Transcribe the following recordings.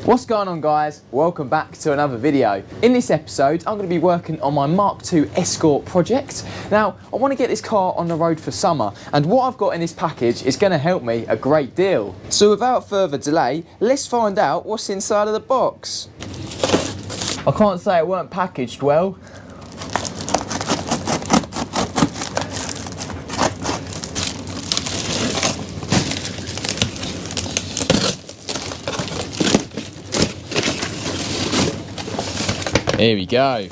What's going on, guys? Welcome back to another video. In this episode I'm going to be working on my Mk2 Escort project. Now I want to get this car on the road for summer, and what I've got in this package is going to help me a great deal. So without further delay, let's find out what's inside of the box. I can't say it weren't packaged well. Here we go.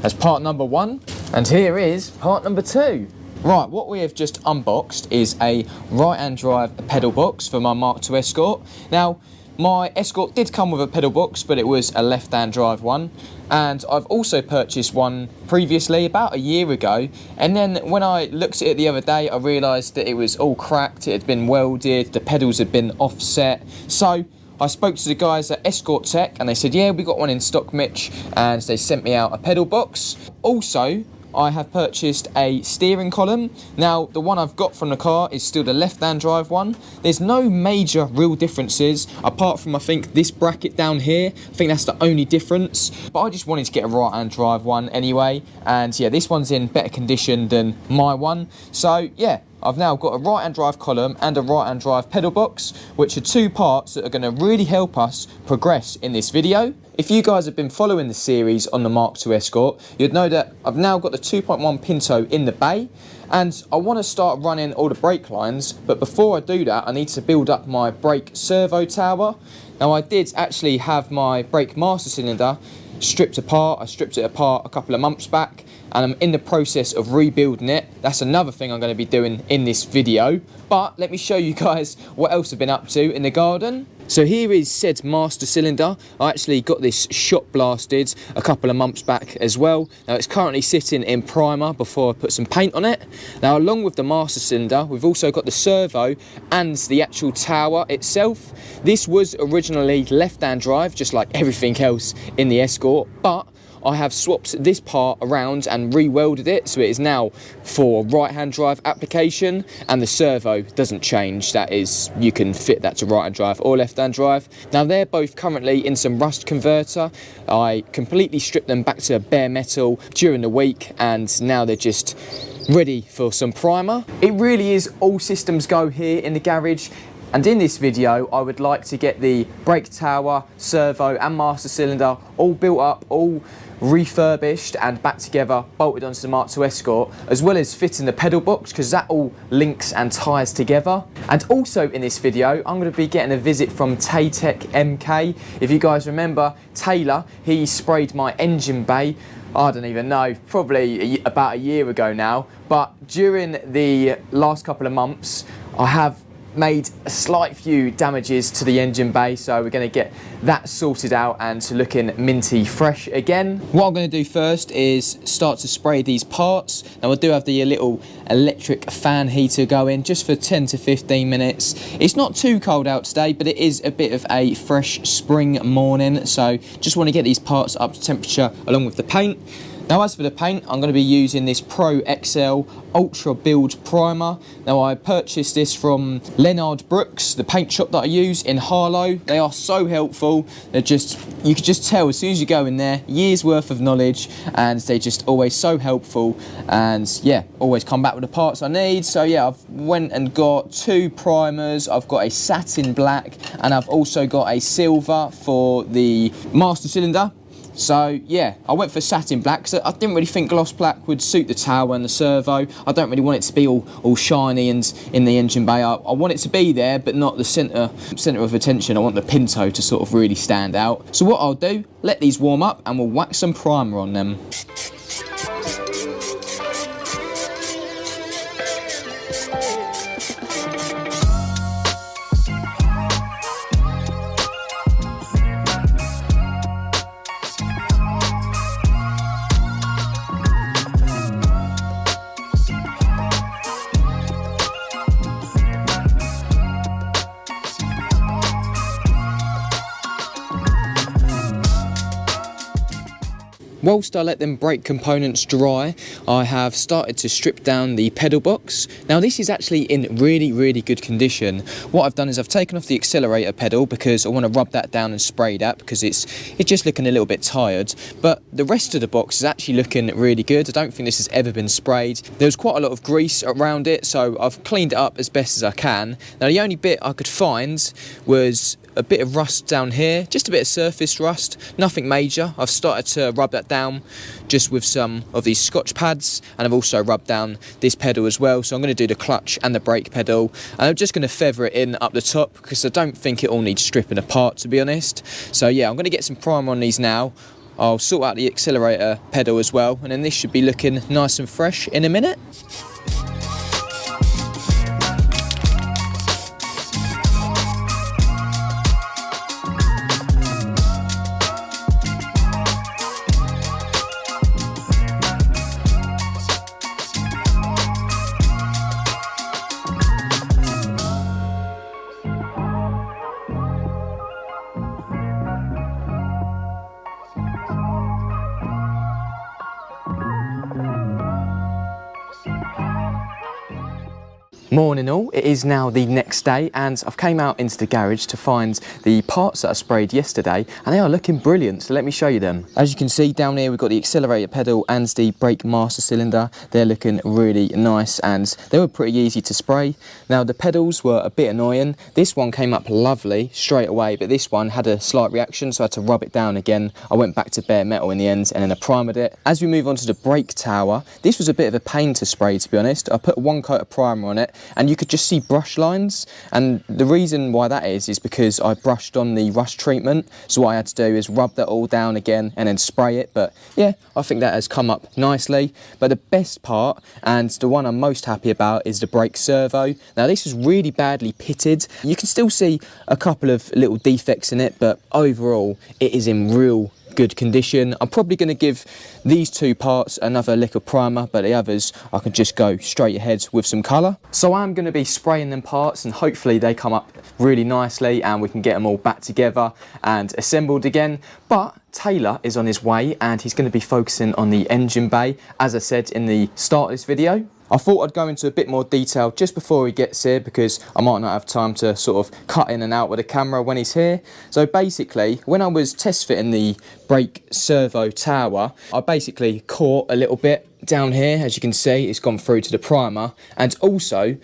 That's part number 1, and here is part number 2. Right, what we have just unboxed is a right-hand drive pedal box for my Mk2 Escort. Now, my Escort did come with a pedal box, but it was a left-hand drive one. And I've also purchased one previously, about a year ago. And then when I looked at it the other day, I realised that it was all cracked, it had been welded, the pedals had been offset. So I spoke to the guys at Escort Tech and they said, yeah, we got one in stock, Mitch, and they sent me out a pedal box. Also, I have purchased a steering column. Now, the one I've got from the car is still the left-hand drive one. There's no major real differences, apart from, I think, this bracket down here. I think that's the only difference. But I just wanted to get a right-hand drive one anyway. And yeah, this one's in better condition than my one. So yeah, I've now got a right-hand drive column and a right-hand drive pedal box, which are two parts that are going to really help us progress in this video. If you guys have been following the series on the Mk2 Escort, you'd know that I've now got the 2.1 Pinto in the bay, and I want to start running all the brake lines, but before I do that I need to build up my brake servo tower. Now, I did actually have my brake master cylinder stripped apart. I stripped it apart a couple of months back, and I'm in the process of rebuilding it. That's another thing I'm going to be doing in this video. But let me show you guys what else I've been up to in the garden. So here is said master cylinder. I actually got this shot blasted a couple of months back as well. Now, it's currently sitting in primer before I put some paint on it. Now, along with the master cylinder, we've also got the servo and the actual tower itself. This was originally left-hand drive, just like everything else in the Escort, but I have swapped this part around and re-welded it, so it is now for right-hand drive application, and the servo doesn't change. That is, you can fit that to right-hand drive or left-hand drive. Now, they're both currently in some rust converter. I completely stripped them back to bare metal during the week, and now they're just ready for some primer. It really is all systems go here in the garage. And in this video, I would like to get the brake tower, servo and master cylinder all built up, all refurbished and back together, bolted onto the Mk2 Escort, as well as fitting the pedal box, because that all links and ties together. And also in this video, I'm going to be getting a visit from Tech MK. If you guys remember, Taylor, he sprayed my engine bay, I don't even know, probably about a year ago now. But during the last couple of months, I have made a slight few damages to the engine bay, so we're going to get that sorted out and looking minty fresh again. What I'm going to do first is start to spray these parts. Now, I do have the little electric fan heater going just for 10 to 15 minutes. It's not too cold out today, but it is a bit of a fresh spring morning, so just want to get these parts up to temperature along with the paint. Now, as for the paint, I'm going to be using this Pro XL Ultra Build Primer. Now, I purchased this from Leonard Brooks, the paint shop that I use in Harlow. They are so helpful. They're just, you can just tell as soon as you go in there, years worth of knowledge, and they're just always so helpful, and yeah, always come back with the parts I need. So yeah, I've went and got 2 primers. I've got a satin black, and I've also got a silver for the master cylinder. So yeah, I went for satin black because I didn't really think gloss black would suit the tower and the servo. I don't really want it to be all shiny and in the engine bay. I want it to be there, but not the centre of attention. I want the Pinto to sort of really stand out. So what I'll do, let these warm up and we'll whack some primer on them. Whilst I let them brake components dry, I have started to strip down the pedal box. Now this is actually in really good condition. What I've done is I've taken off the accelerator pedal because I want to rub that down and spray that because it's just looking a little bit tired. But the rest of the box is actually looking really good. I don't think this has ever been sprayed. There's quite a lot of grease around it, so I've cleaned it up as best as I can. Now the only bit I could find was a bit of rust down here, just a bit of surface rust, nothing major. I've started to rub that down just with some of these Scotch pads, and I've also rubbed down this pedal as well. So I'm going to do the clutch and the brake pedal, and I'm just going to feather it in up the top because I don't think it all needs stripping apart, to be honest. So yeah, I'm going to get some primer on these now. I'll sort out the accelerator pedal as well, and then this should be looking nice and fresh in a minute. Morning all, it is now the next day and I've came out into the garage to find the parts that I sprayed yesterday, and they are looking brilliant, so let me show you them. As you can see down here we've got the accelerator pedal and the brake master cylinder. They're looking really nice and they were pretty easy to spray. Now the pedals were a bit annoying. This one came up lovely straight away, but this one had a slight reaction, so I had to rub it down again. I went back to bare metal in the end and then I primered it. As we move on to the brake tower, this was a bit of a pain to spray, to be honest. I put one coat of primer on it and you could just see brush lines, and the reason why that is because I brushed on the rust treatment, so what I had to do is rub that all down again and then spray it. But yeah, I think that has come up nicely. But the best part, and the one I'm most happy about, is the brake servo. Now this was really badly pitted. You can still see a couple of little defects in it, but overall it is in real good condition. I'm probably going to give these two parts another lick of primer, but the others I can just go straight ahead with some colour. So I'm going to be spraying them parts and hopefully they come up really nicely and we can get them all back together and assembled again. But Taylor is on his way and he's going to be focusing on the engine bay, as I said in the start of this video. I thought I'd go into a bit more detail just before he gets here because I might not have time to sort of cut in and out with the camera when he's here. So basically, when I was test fitting the brake servo tower, I basically caught a little bit down here. As you can see, it's gone through to the primer, and also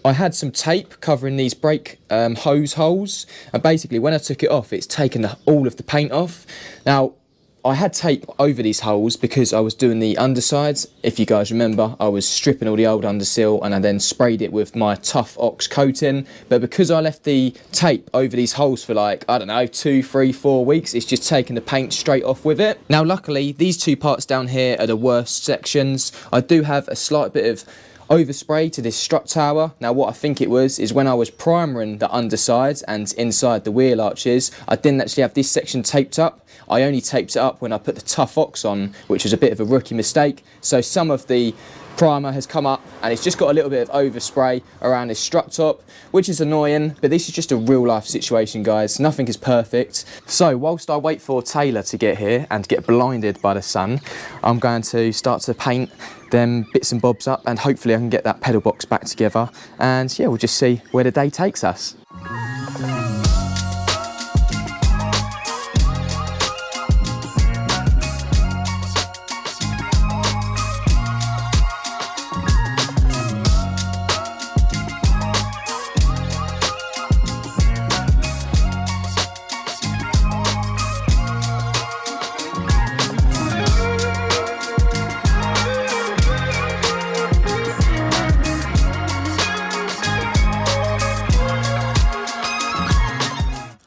I had some tape covering these brake hose holes, and basically when I took it off, it's taken all of the paint off. Now I had tape over these holes because I was doing the undersides. If you guys remember, I was stripping all the old undersill and I then sprayed it with my tough ox coating. But because I left the tape over these holes for like, I don't know, 2, 3, 4 weeks, it's just taken the paint straight off with it. Now luckily, these two parts down here are the worst sections. I do have a slight bit of overspray to this strut tower. Now what I think it was is when I was primering the undersides and inside the wheel arches, I didn't actually have this section taped up. I only taped it up when I put the tough ox on, which was a bit of a rookie mistake. So some of the primer has come up and it's just got a little bit of overspray around this strut top, which is annoying, but this is just a real life situation, guys. Nothing is perfect. So whilst I wait for Taylor to get here and get blinded by the sun, I'm going to start to paint them bits and bobs up and hopefully I can get that pedal box back together, and yeah, we'll just see where the day takes us.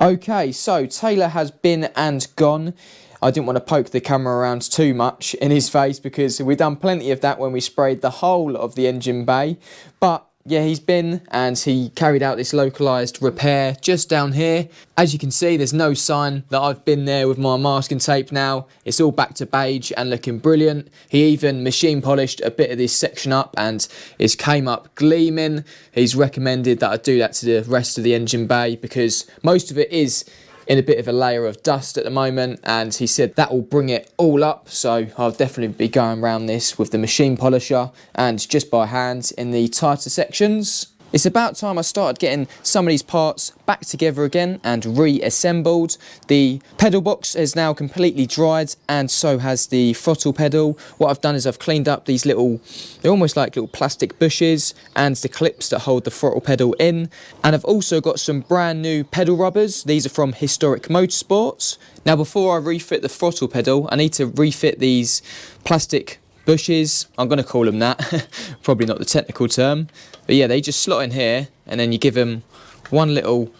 Okay, so Taylor has been and gone. I didn't want to poke the camera around too much in his face because we've done plenty of that when we sprayed the whole of the engine bay. But yeah, he's been and he carried out this localised repair just down here. As you can see, there's no sign that I've been there with my masking tape now. It's all back to beige and looking brilliant. He even machine polished a bit of this section up and it came up gleaming. He's recommended that I do that to the rest of the engine bay because most of it is in a bit of a layer of dust at the moment, and he said that will bring it all up, so I'll definitely be going around this with the machine polisher and just by hand in the tighter sections. It's about time I started getting some of these parts back together again and reassembled. The pedal box is now completely dried, and so has the throttle pedal. What I've done is I've cleaned up these little, they're almost like little plastic bushes, and the clips that hold the throttle pedal in. And I've also got some brand new pedal rubbers. These are from Historic Motorsports. Now before I refit the throttle pedal, I need to refit these plastic bushes, I'm going to call them that, probably not the technical term, but yeah, they just slot in here, and then you give them one little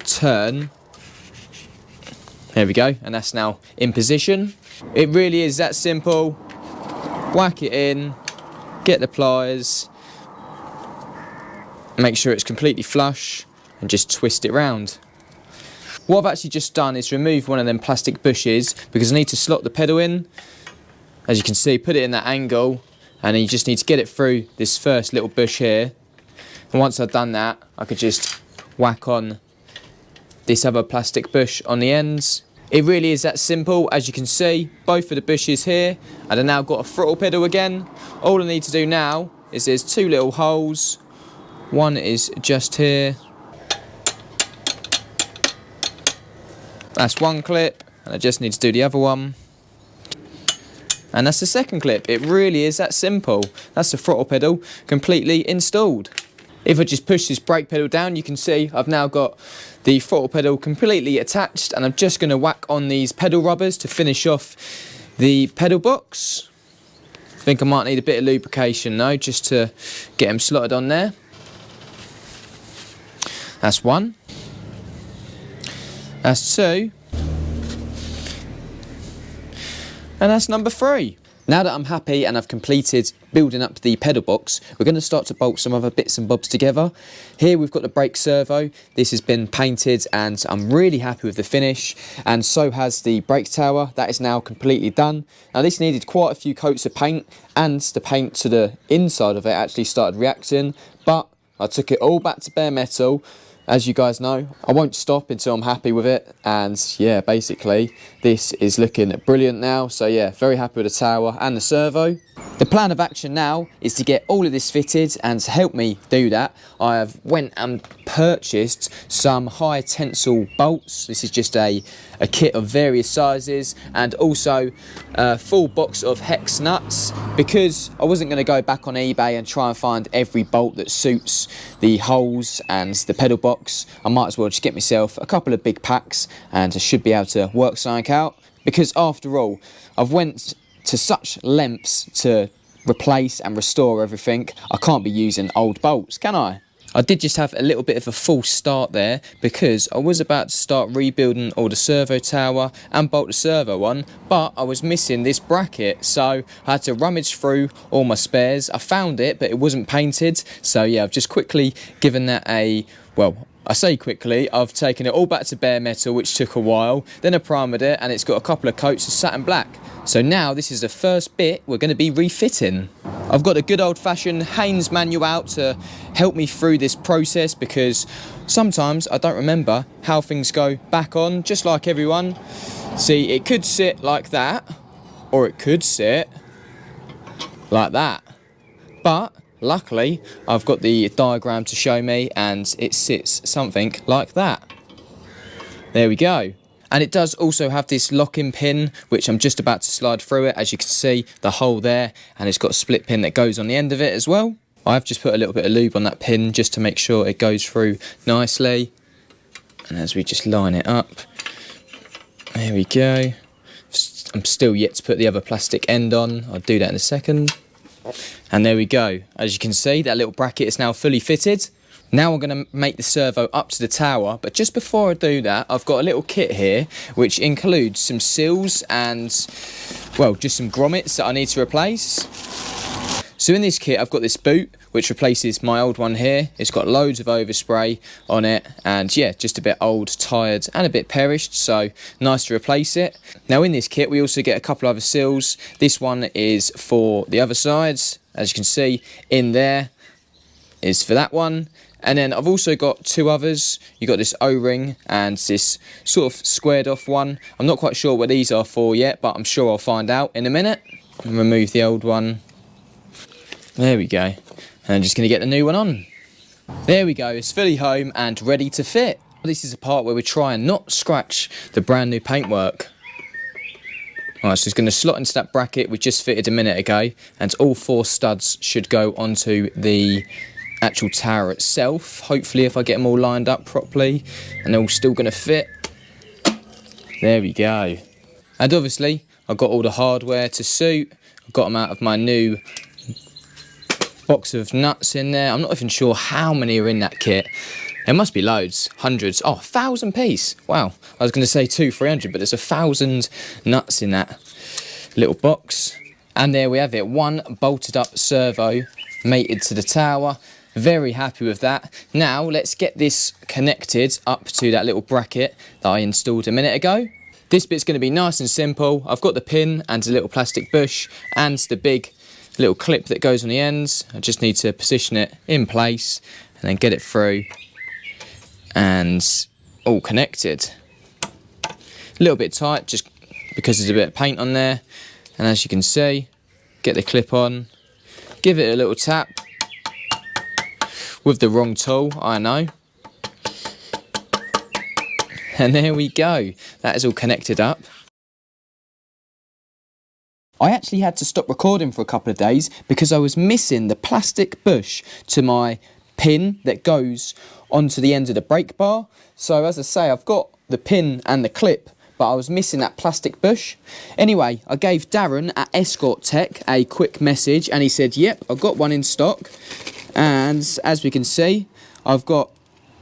turn, there we go, and that's now in position. It really is that simple. Whack it in, get the pliers, make sure it's completely flush, and just twist it round. What I've actually just done is remove one of them plastic bushes because I need to slot the pedal in. As you can see, put it in that angle, and then you just need to get it through this first little bush here. And once I've done that, I could just whack on this other plastic bush on the ends. It really is that simple. As you can see, both of the bushes here, and I've now got a throttle pedal again. All I need to do now is there's two little holes. One is just here. That's one clip, and I just need to do the other one. And that's the second clip. It really is that simple. That's the throttle pedal completely installed. If I just push this brake pedal down, you can see I've now got the throttle pedal completely attached, and I'm just going to whack on these pedal rubbers to finish off the pedal box. I think I might need a bit of lubrication though, just to get them slotted on there. That's one. That's two. And that's number 3. Now that I'm happy and I've completed building up the pedal box, we're going to start to bolt some other bits and bobs together. Here we've got the brake servo. This has been painted and I'm really happy with the finish, and so has the brake tower. That is now completely done. Now this needed quite a few coats of paint, and the paint to the inside of it actually started reacting, but I took it all back to bare metal. As you guys know, I won't stop until I'm happy with it, and yeah, basically this is looking brilliant now. So yeah, very happy with the tower and the servo. The plan of action now is to get all of this fitted, and to help me do that, I have went and purchased some high tensile bolts. This is just a kit of various sizes, and also a full box of hex nuts, because I wasn't going to go back on eBay and try and find every bolt that suits the holes and the pedal box. I might as well just get myself a couple of big packs, and I should be able to work something out, because after all, I've went to such lengths to replace and restore everything. I can't be using old bolts, can I? I did just have a little bit of a false start there, because I was about to start rebuilding all the servo tower and bolt the servo on, but I was missing this bracket, so I had to rummage through all my spares. I found it, but it wasn't painted, so yeah, I've just quickly given that a, well, I say quickly, I've taken it all back to bare metal, which took a while, then I primered it, and it's got a couple of coats of satin black. So now this is the first bit we're going to be refitting. I've got a good old-fashioned Haynes manual out to help me through this process, because sometimes I don't remember how things go back on, just like everyone. See, it could sit like that, or it could sit like that. But luckily, I've got the diagram to show me, and it sits something like that. There we go. And it does also have this lock-in pin, which I'm just about to slide through it. As you can see, the hole there, and it's got a split pin that goes on the end of it as well. I've just put a little bit of lube on that pin just to make sure it goes through nicely. And as we just line it up, there we go. I'm still yet to put the other plastic end on. I'll do that in a second. And there we go. As you can see, that little bracket is now fully fitted. Now I'm going to make the servo up to the tower, but just before I do that, I've got a little kit here which includes some seals and, well, just some grommets that I need to replace. So in this kit I've got this boot which replaces my old one here. It's got loads of overspray on it, and yeah, just a bit old, tired and a bit perished, so nice to replace it. Now in this kit we also get a couple other seals. This one is for the other sides, as you can see in there. is for that one. And then I've also got two others. You got this O-ring and this sort of squared off one. I'm not quite sure what these are for yet, but I'm sure I'll find out in a minute. Remove the old one. There we go. And I'm just going to get the new one on. There we go, it's fully home and ready to fit. This is a part where we try and not scratch the brand new paintwork. Alright, so it's going to slot into that bracket we just fitted a minute ago, and all 4 studs should go onto the actual tower itself. Hopefully, if I get them all lined up properly, and they're all still going to fit. There we go. And obviously, I've got all the hardware to suit. I've got them out of my new box of nuts in there. I'm not even sure how many are in that kit. There must be loads, hundreds. Oh, 1,000 piece. Wow. I was going to say 200-300, but there's 1,000 nuts in that little box. And there we have it. One bolted up servo mated to the tower. Very happy with that. Now let's get this connected up to that little bracket that I installed a minute ago. This bit's going to be nice and simple. I've got the pin and a little plastic bush and the big little clip that goes on the ends. I just need to position it in place and then get it through and all connected. A little bit tight just because there's a bit of paint on there, and as you can see, get the clip on, give it a little tap with the wrong tool, I know, and there we go, that is all connected up. I actually had to stop recording for a couple of days because I was missing the plastic bush to my pin that goes onto the end of the brake bar. So as I say, I've got the pin and the clip, but I was missing that plastic bush. Anyway, I gave Darren at Escort Tech a quick message and he said, yep, I've got one in stock. And as we can see, I've got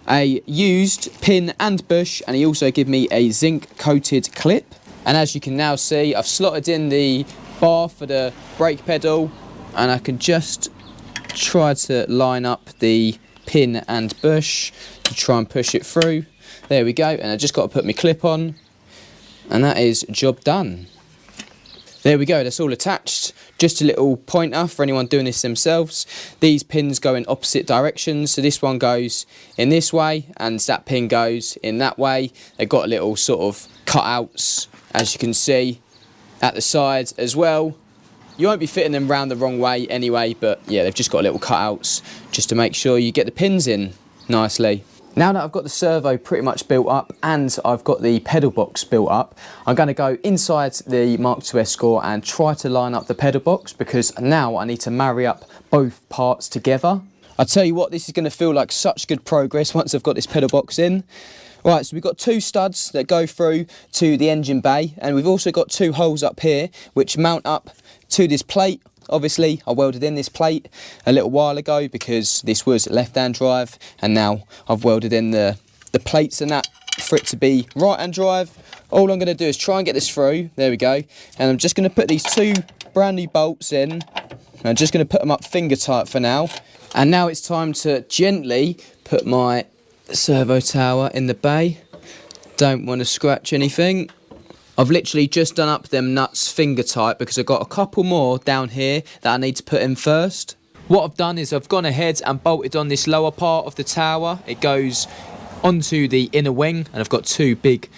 a used pin and bush, and he also gave me a zinc coated clip. And as you can now see, I've slotted in the bar for the brake pedal, and I can just try to line up the pin and bush to try and push it through. There we go, and I just got to put my clip on, and that is job done. There we go, that's all attached. Just a little pointer for anyone doing this themselves. These pins go in opposite directions, so this one goes in this way and that pin goes in that way. They've got little sort of cutouts, as you can see, at the sides as well. You won't be fitting them round the wrong way anyway, but yeah, they've just got little cutouts just to make sure you get the pins in nicely. Now that I've got the servo pretty much built up and I've got the pedal box built up, I'm going to go inside the Mk2 Escort and try to line up the pedal box, because now I need to marry up both parts together. I tell you what, this is going to feel like such good progress once I've got this pedal box in. Right, so we've got 2 studs that go through to the engine bay, and we've also got 2 holes up here which mount up to this plate. Obviously, I welded in this plate a little while ago because this was left-hand drive, and now I've welded in the plates and that for it to be right-hand drive. All I'm going to do is try and get this through. There we go. And I'm just going to put these 2 brand new bolts in. I'm just going to put them up finger tight for now. And now it's time to gently put my servo tower in the bay. Don't want to scratch anything. I've literally just done up them nuts finger tight because I've got a couple more down here that I need to put in first. What I've done is I've gone ahead and bolted on this lower part of the tower. It goes onto the inner wing, and I've got 2 big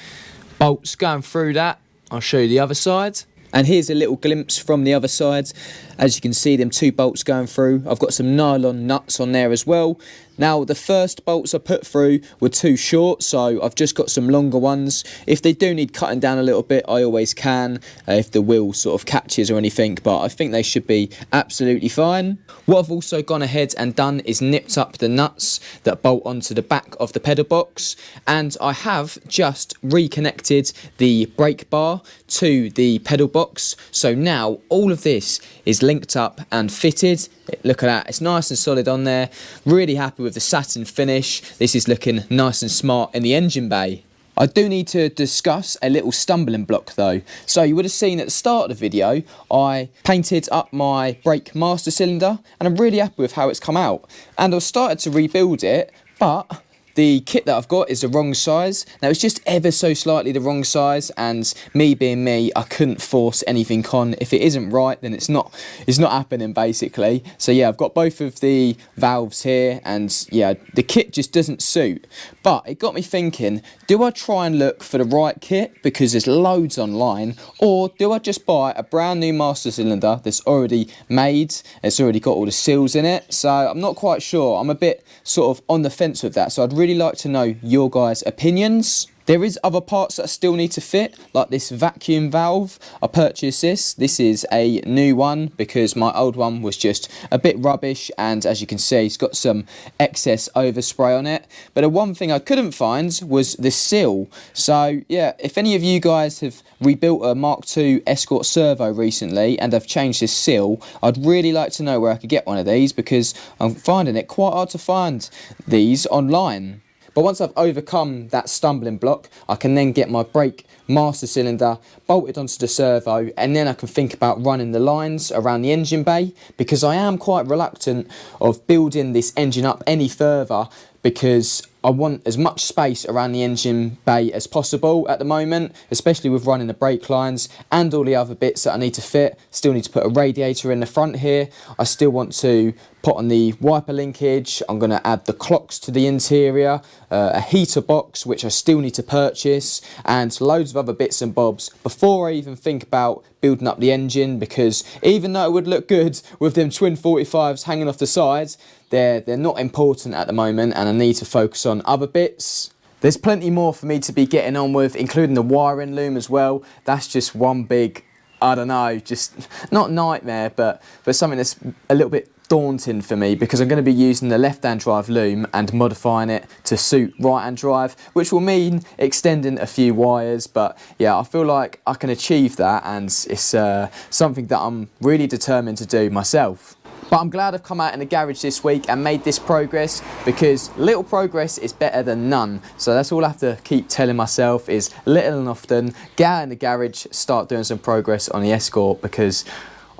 bolts going through that. I'll show you the other side. And here's a little glimpse from the other side. As you can see, them 2 bolts going through. I've got some nylon nuts on there as well. Now, the first bolts I put through were too short, so I've just got some longer ones. If they do need cutting down a little bit, I always can, if the wheel sort of catches or anything, but I think they should be absolutely fine. What I've also gone ahead and done is nipped up the nuts that bolt onto the back of the pedal box, and I have just reconnected the brake bar to the pedal box, so now all of this is linked up and fitted. Look at that, it's nice and solid on there. Really happy with the satin finish. This is looking nice and smart in the engine bay. I do need to discuss a little stumbling block though. So you would have seen at the start of the video, I painted up my brake master cylinder, and I'm really happy with how it's come out. And I've started to rebuild it, but the kit that I've got is the wrong size. Now it's just ever so slightly the wrong size, and me being me, I couldn't force anything on. If it isn't right, then it's not happening basically. So yeah, I've got both of the valves here, and yeah, the kit just doesn't suit. But it got me thinking, do I try and look for the right kit because there's loads online, or do I just buy a brand new master cylinder that's already made, it's already got all the seals in it? So I'm not quite sure. I'm a bit sort of on the fence with that, so I'd really like to know your guys' opinions. There is other parts that I still need to fit, like this vacuum valve. I purchased this. This is a new one because my old one was just a bit rubbish, and as you can see, it's got some excess overspray on it. But the one thing I couldn't find was the seal. So yeah, if any of you guys have rebuilt a Mk2 Escort Servo recently and have changed this seal, I'd really like to know where I could get one of these, because I'm finding it quite hard to find these online. But once I've overcome that stumbling block, I can then get my brake master cylinder bolted onto the servo, and then I can think about running the lines around the engine bay, because I am quite reluctant of building this engine up any further, because I want as much space around the engine bay as possible at the moment, especially with running the brake lines and all the other bits that I need to fit. Still need to put a radiator in the front here. I still want to put on the wiper linkage. I'm going to add the clocks to the interior, a heater box which I still need to purchase, and loads of other bits and bobs before I even think about building up the engine, because even though it would look good with them twin 45s hanging off the sides, they're not important at the moment, and I need to focus on other bits. There's plenty more for me to be getting on with, including the wiring loom as well. That's just one big, I don't know, just not nightmare, but something that's a little bit daunting for me, because I'm going to be using the left-hand drive loom and modifying it to suit right-hand drive, which will mean extending a few wires. But yeah, I feel like I can achieve that, and it's something that I'm really determined to do myself. But I'm glad I've come out in the garage this week and made this progress, because little progress is better than none. So that's all I have to keep telling myself, is little and often, get out in the garage, start doing some progress on the Escort, because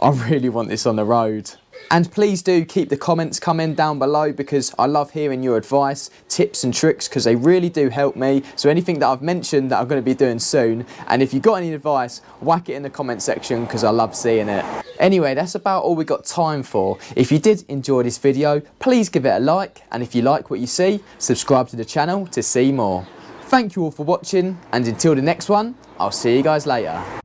I really want this on the road. And please do keep the comments coming down below, because I love hearing your advice, tips and tricks, because they really do help me. So anything that I've mentioned that I'm going to be doing soon, and if you've got any advice, whack it in the comment section, because I love seeing it. Anyway, that's about all we got time for. If you did enjoy this video, please give it a like, and if you like what you see, subscribe to the channel to see more. Thank you all for watching, and until the next one, I'll see you guys later.